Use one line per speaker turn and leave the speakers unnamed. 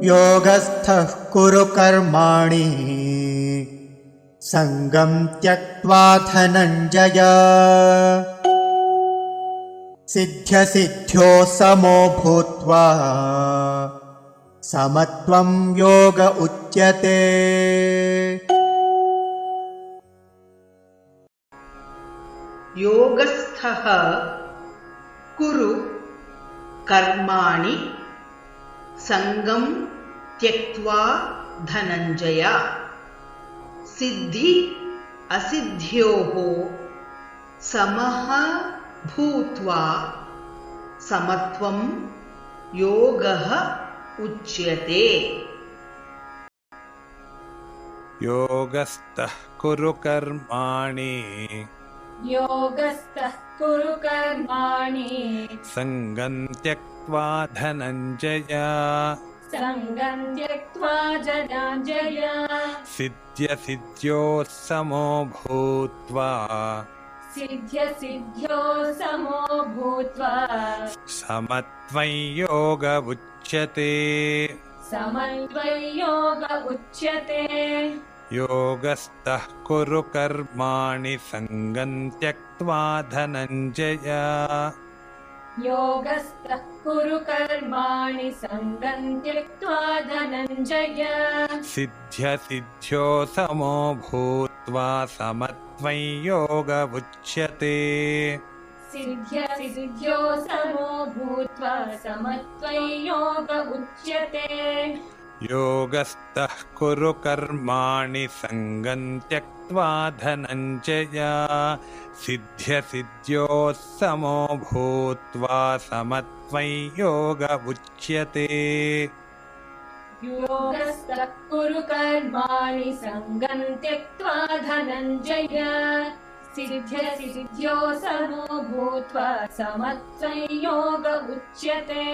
योगस्थः कुरु कर्माणि संगं त्यक्त्वा धनञ्जय सिद्ध्यसिद्ध्यो समो भूत्वा समत्वं योग उच्यते।
योगस्थः कुरु कर्माणि संगं त्यक्त्वा धनञ्जय सिद्धि असिद्ध्योः समः भूत्वा समत्वं योगः उच्यते।
योगस्थः कुरु कर्माणि संगं त्यक्त्वा धनञ्जय सिद्ध्यसिद्ध्योः समो भूत्वा समत्वं योग उच्यते। योगस्थः कुरु कर्माणि संगं त्यक्त्वा धनञ्जय सिद्ध्यसिद्ध्यो समो भूत्वा समत्वं योग उच्यते। योगस्थः कुरु कर्माणि संगं त्यक्त्वा धनञ्जय सिद्ध्यसिद्ध्योः समो भूत्वा समत्वं योग उच्यते।
योगस्थः कुरु कर्माणि संगं त्यक्त्वा धनञ्जय सिद्ध्यसिद्ध्यो समो भूत्वा समत्वं योग उच्यते।